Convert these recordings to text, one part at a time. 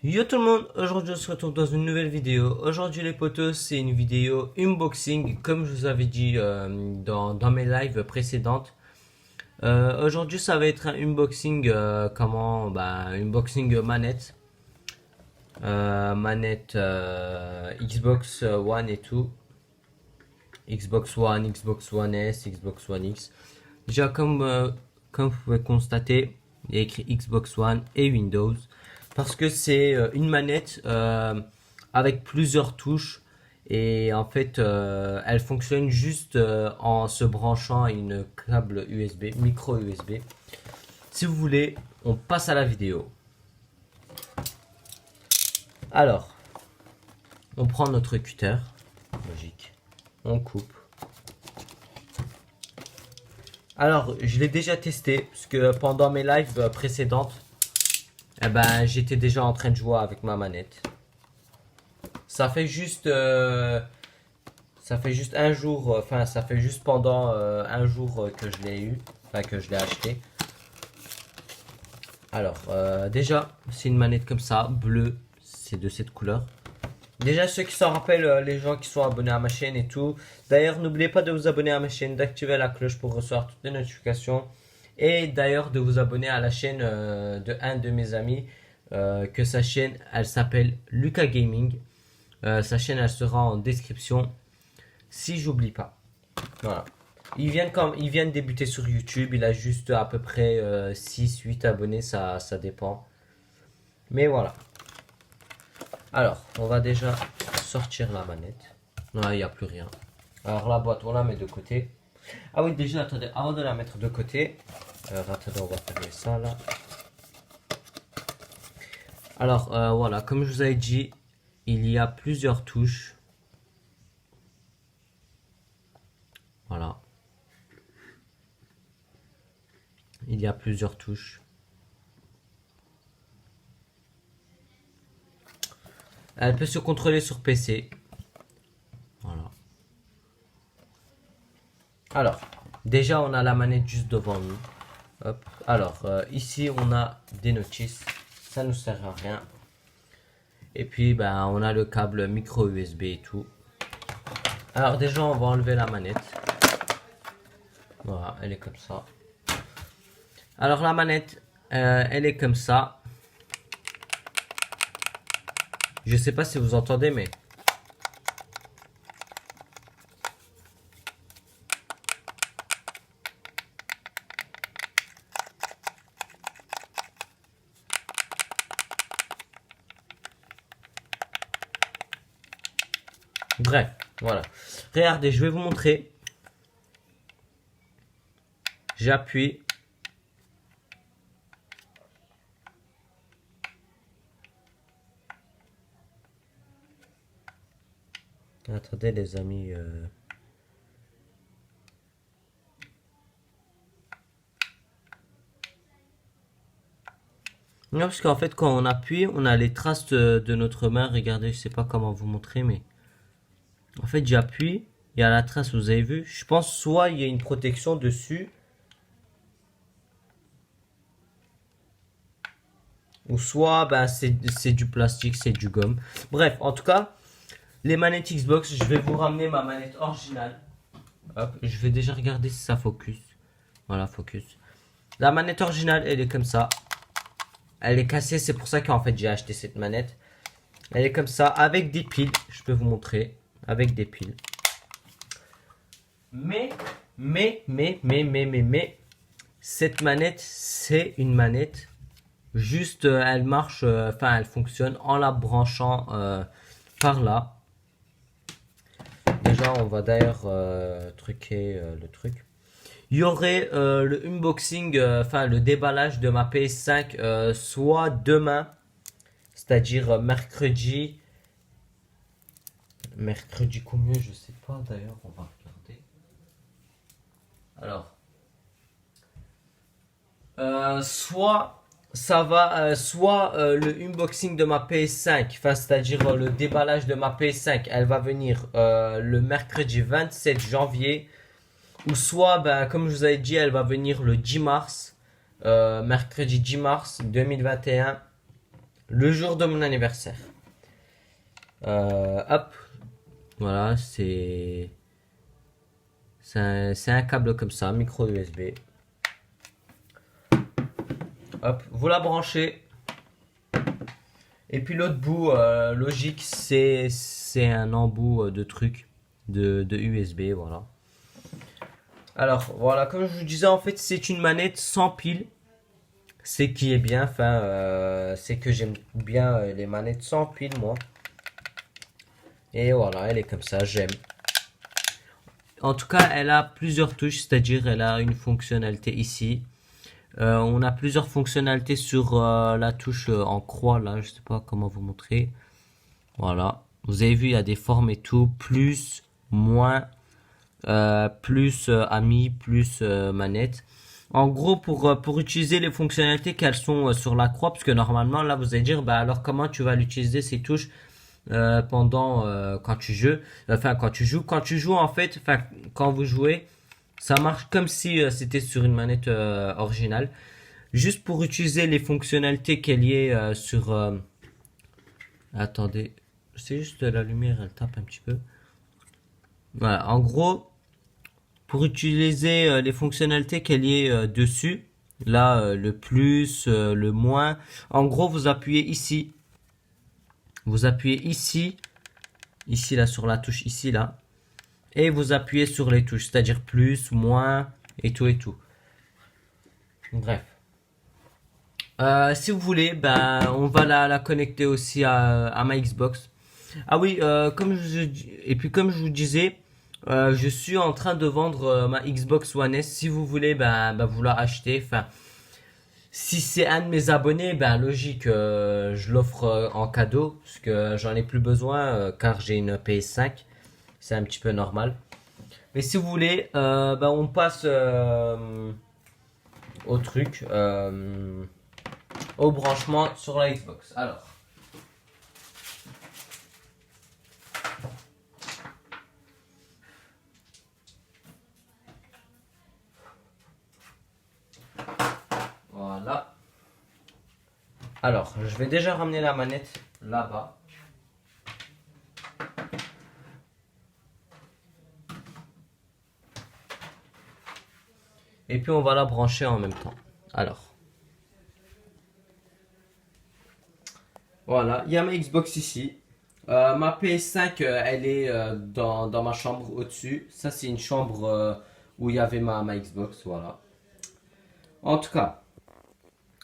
Yo tout le monde, aujourd'hui on se retrouve dans une nouvelle vidéo. Aujourd'hui les potos, c'est une vidéo unboxing comme je vous avais dit dans mes lives précédentes. Aujourd'hui ça va être un unboxing unboxing manette. Manette Xbox One et tout. Xbox One, Xbox One S, Xbox One X. Déjà comme vous pouvez constater, il y a écrit Xbox One et Windows. Parce que c'est une manette avec plusieurs touches et en fait elle fonctionne juste en se branchant à une câble USB, micro USB. Si vous voulez, on passe à la vidéo. Alors, on prend notre cutter, logique, on coupe. Alors, je l'ai déjà testé parce que pendant mes lives précédentes, eh ben, j'étais déjà en train de jouer avec ma manette. Ça fait juste un jour, enfin ça fait juste pendant un jour que je l'ai eu, enfin que je l'ai acheté. Alors déjà c'est une manette comme ça, bleue, c'est de cette couleur. Déjà ceux qui s'en rappellent, les gens qui sont abonnés à ma chaîne et tout. D'ailleurs n'oubliez pas de vous abonner à ma chaîne, d'activer la cloche pour recevoir toutes les notifications. Et d'ailleurs de vous abonner à la chaîne de un de mes amis, que sa chaîne elle s'appelle Lucas Gaming. Sa chaîne elle sera en description si j'oublie pas. Voilà. Il vient de débuter sur YouTube, il a juste à peu près 6-8 abonnés, ça dépend. Mais voilà. Alors, on va déjà sortir la manette. Non, il n'y a plus rien. Alors la boîte, on la met de côté. Ah oui, déjà, attendez, avant de la mettre de côté, attendez, on va fermer ça là. Alors, voilà, comme je vous avais dit, il y a plusieurs touches. Voilà. Il y a plusieurs touches. Elle peut se contrôler sur PC. Voilà. Alors, déjà on a la manette juste devant nous. Hop. Alors, ici on a des notices. Ça ne nous sert à rien. Et puis, ben, on a le câble micro USB et tout. Alors déjà, on va enlever la manette. Voilà, elle est comme ça. Alors la manette, elle est comme ça. Je sais pas si vous entendez, mais... Bref, voilà. Regardez, je vais vous montrer. J'appuie. Attendez les amis. Non, parce qu'en fait quand on appuie, on a les traces de notre main. Regardez, je sais pas comment vous montrer, mais... En fait j'appuie, il y a la trace, vous avez vu. Je pense soit il y a une protection dessus. Ou soit ben, c'est du plastique, c'est du gomme. Bref, en tout cas... Les manettes Xbox, je vais vous ramener ma manette originale. Hop, je vais déjà regarder si ça focus. Voilà, focus. La manette originale, elle est comme ça. Elle est cassée, c'est pour ça qu'en fait j'ai acheté cette manette. Elle est comme ça, avec des piles. Je peux vous montrer. Avec des piles. Mais, cette manette, c'est une manette. Juste, elle marche, enfin, elle fonctionne en la branchant par là. Déjà, on va d'ailleurs truquer le truc. Il y aurait le unboxing, enfin le déballage de ma PS5 soit demain, c'est-à-dire mercredi. Mercredi combien, je sais pas d'ailleurs, on va regarder. Alors, soit ça va, soit le unboxing de ma PS5, enfin c'est-à-dire le déballage de ma PS5, elle va venir le mercredi 27 janvier, ou soit, ben, comme je vous avais dit, elle va venir le 10 mars, mercredi 10 mars 2021, le jour de mon anniversaire. Hop, voilà, c'est un câble comme ça, micro USB. Hop, vous la branchez. Et puis l'autre bout, logique, c'est un embout de truc de USB, voilà. Alors, voilà, comme je vous disais, en fait, c'est une manette sans pile. C'est qui est bien, enfin, c'est que j'aime bien les manettes sans pile, moi. Et voilà, elle est comme ça, j'aime. En tout cas, elle a plusieurs touches, c'est-à-dire elle a une fonctionnalité ici. On a plusieurs fonctionnalités sur la touche en croix, là, je sais pas comment vous montrer. Voilà, vous avez vu, il y a des formes et tout, plus, moins, plus ami, plus manette. En gros, pour utiliser les fonctionnalités qu'elles sont sur la croix, parce que normalement, là, vous allez dire, bah alors comment tu vas l'utiliser ces touches pendant quand tu joues, quand tu joues en fait, enfin quand vous jouez, ça marche comme si c'était sur une manette originale. Juste pour utiliser les fonctionnalités qu'elle y est sur, attendez, c'est juste la lumière, elle tape un petit peu. Voilà, en gros, pour utiliser les fonctionnalités qu'elle y est dessus, là, le plus, le moins, en gros, vous appuyez ici. Vous appuyez ici, ici là, sur la touche ici là. Et vous appuyez sur les touches, c'est-à-dire plus, moins, et tout et tout. Bref. Si vous voulez, ben, on va la connecter aussi à ma Xbox. Ah oui, et puis comme je vous disais, je suis en train de vendre ma Xbox One S. Si vous voulez, ben vous la achetez. Enfin, si c'est un de mes abonnés, ben logique, je l'offre en cadeau parce que j'en ai plus besoin car j'ai une PS5. C'est un petit peu normal. Mais si vous voulez, ben on passe au truc, au branchement sur la Xbox. Alors. Voilà. Alors, je vais déjà ramener la manette là-bas. Et puis on va la brancher en même temps. Alors. Voilà, il y a ma Xbox ici. Ma PS5, elle est dans ma chambre au-dessus. Ça, c'est une chambre où il y avait ma Xbox. Voilà. En tout cas,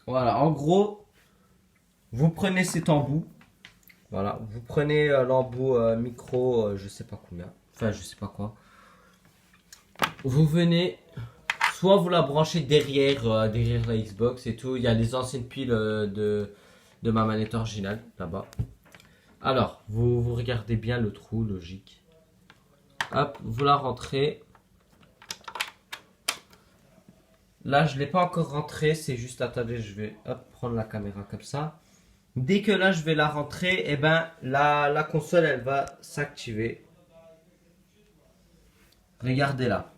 voilà. En gros, vous prenez cet embout. Voilà. Vous prenez l'embout micro, je sais pas combien. Enfin, je sais pas quoi. Vous venez. Soit vous la branchez derrière la Xbox et tout. Il y a les anciennes piles de ma manette originale là-bas. Alors, vous regardez bien le trou, logique. Hop, vous la rentrez. Là, je ne l'ai pas encore rentré, c'est juste, attendez, je vais prendre la caméra comme ça. Dès que là, je vais la rentrer, et ben, la console, elle va s'activer. Regardez là.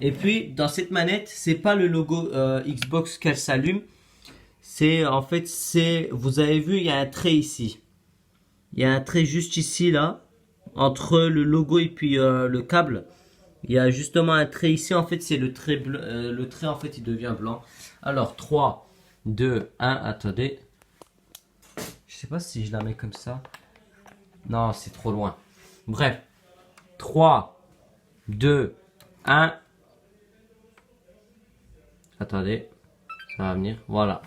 Et puis, dans cette manette, c'est pas le logo Xbox qu'elle s'allume. C'est, en fait, vous avez vu, il y a un trait ici. Il y a un trait juste ici, là, entre le logo et puis le câble. Il y a justement un trait ici, en fait, c'est le trait bleu. Le trait, en fait, il devient blanc. Alors, 3, 2, 1, attendez. Je sais pas si je la mets comme ça. Non, c'est trop loin. Bref. 3, 2, 1. Attendez. Ça va venir. Voilà.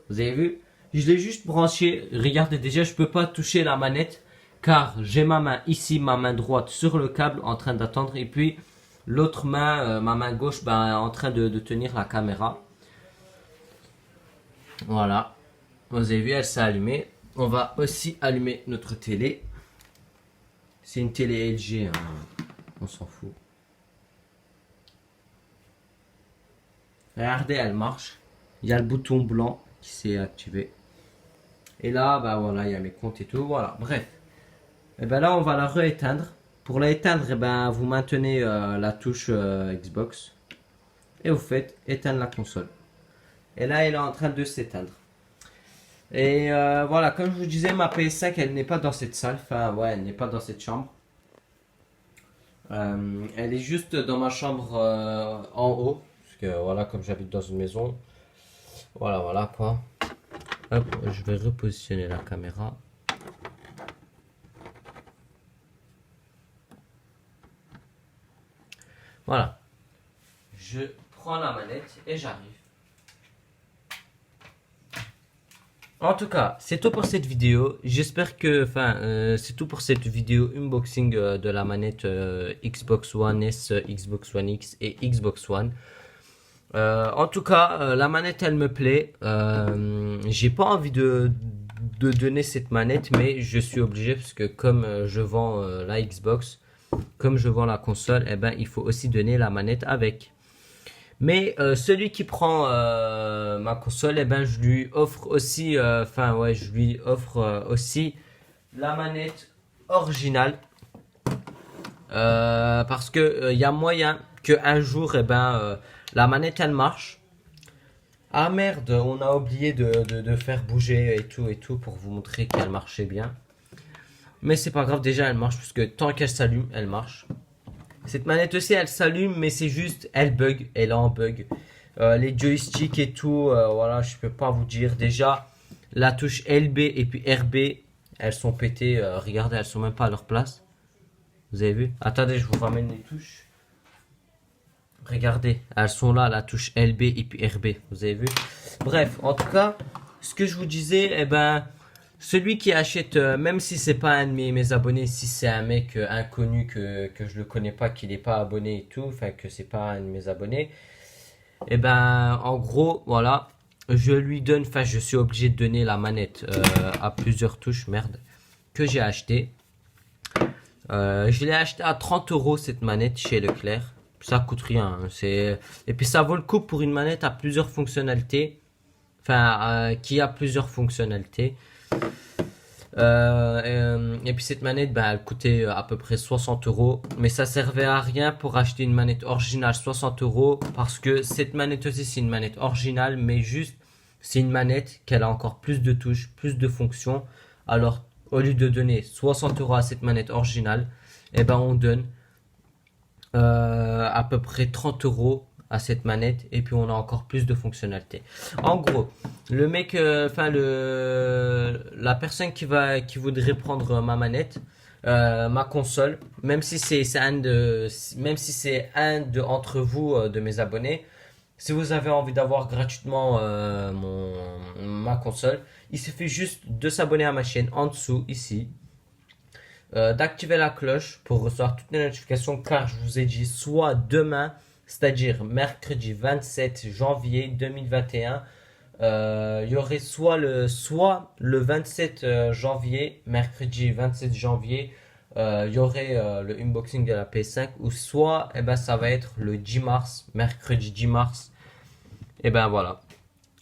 Vous avez vu? Je l'ai juste branché. Regardez, déjà, je peux pas toucher la manette. Car j'ai ma main ici, ma main droite sur le câble en train d'attendre. Et puis l'autre main, ma main gauche, ben, en train de tenir la caméra. Voilà. Vous avez vu, elle s'est allumée. On va aussi allumer notre télé. C'est une télé LG, hein. On s'en fout. Regardez, elle marche. Il y a le bouton blanc qui s'est activé. Et là, bah voilà, il y a mes comptes et tout. Voilà, bref. Et ben là, on va la rééteindre. Pour la éteindre, et ben, vous maintenez la touche Xbox. Et vous faites éteindre la console. Et là, elle est en train de s'éteindre. Et voilà, comme je vous disais, ma PS5, elle n'est pas dans cette salle. Enfin, ouais, elle n'est pas dans cette chambre. Elle est juste dans ma chambre en haut. Parce que voilà, comme j'habite dans une maison. Voilà, voilà quoi. Hop, je vais repositionner la caméra. Voilà. Je prends la manette et j'arrive. En tout cas, c'est tout pour cette vidéo. J'espère que, c'est tout pour cette vidéo unboxing de la manette Xbox One S, Xbox One X et Xbox One. En tout cas, la manette, elle me plaît. J'ai pas envie de donner cette manette, mais je suis obligé parce que comme je vends la Xbox, comme je vends la console, eh ben, il faut aussi donner la manette avec. Mais celui qui prend ma console, eh ben, je lui offre aussi, je lui offre aussi la manette originale. Parce que y a moyen que un jour, eh ben, la manette elle marche. Ah merde, on a oublié de faire bouger et tout pour vous montrer qu'elle marchait bien. Mais c'est pas grave, déjà elle marche parce que tant qu'elle s'allume, elle marche. Cette manette aussi, elle s'allume, mais c'est juste, elle bug, elle est en bug. Les joysticks et tout, voilà, je peux pas vous dire. Déjà, la touche LB et puis RB, elles sont pétées. Regardez, elles sont même pas à leur place. Vous avez vu? Attendez, je vous ramène les touches. Regardez, elles sont là, la touche LB et puis RB. Vous avez vu? Bref, en tout cas, ce que je vous disais, eh ben, celui qui achète, même si c'est pas un de mes abonnés, si c'est un mec inconnu que je le connais pas, qu'il n'est pas abonné et tout, enfin que c'est pas un de mes abonnés, et ben en gros voilà, je lui donne, enfin je suis obligé de donner la manette à plusieurs touches, merde, que j'ai acheté. Je l'ai acheté à 30 € cette manette chez Leclerc. Ça coûte rien, hein, et puis ça vaut le coup pour une manette à plusieurs fonctionnalités, qui a plusieurs fonctionnalités. Et puis cette manette, bah, elle coûtait à peu près 60 €, mais ça servait à rien pour acheter une manette originale 60 € parce que cette manette aussi c'est une manette originale, mais juste c'est une manette qu'elle a encore plus de touches, plus de fonctions. Alors au lieu de donner 60 € à cette manette originale, et ben on donne à peu près 30 € à cette manette et puis on a encore plus de fonctionnalités. En gros, le mec, la personne qui voudrait prendre ma manette, ma console, même si c'est un de entre vous de mes abonnés, si vous avez envie d'avoir gratuitement ma console, il suffit juste de s'abonner à ma chaîne en dessous ici. D'activer la cloche pour recevoir toutes les notifications car je vous ai dit soit demain, c'est-à-dire mercredi 27 janvier 2021, il y aurait soit le 27 janvier, mercredi 27 janvier, il y aurait le unboxing de la PS5, ou soit eh ben, ça va être le 10 mars, mercredi 10 mars. Et ben voilà.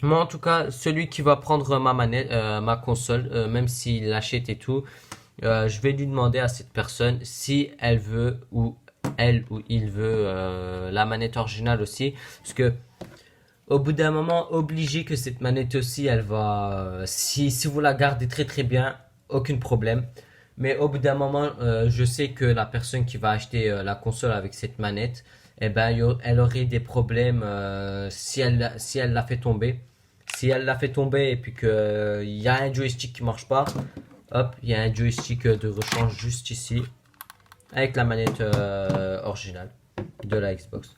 Moi en tout cas, celui qui va prendre ma manette, ma console, même s'il l'achète et tout, je vais lui demander à cette personne si elle veut ou elle ou il veut la manette originale aussi, parce que au bout d'un moment, obligé que cette manette aussi, elle va, si vous la gardez très très bien, aucun problème. Mais au bout d'un moment, je sais que la personne qui va acheter la console avec cette manette, eh ben, elle aurait des problèmes si elle la fait tomber. Si elle la fait tomber et puis que il y a un joystick qui marche pas, hop, il y a un joystick de rechange juste ici avec la manette originale de la Xbox.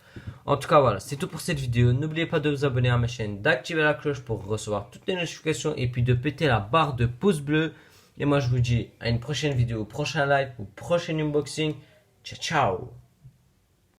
En tout cas voilà, c'est tout pour cette vidéo. N'oubliez pas de vous abonner à ma chaîne, d'activer la cloche pour recevoir toutes les notifications et puis de péter la barre de pouce bleu. Et moi je vous dis à une prochaine vidéo, prochain live ou prochain unboxing. Ciao ciao.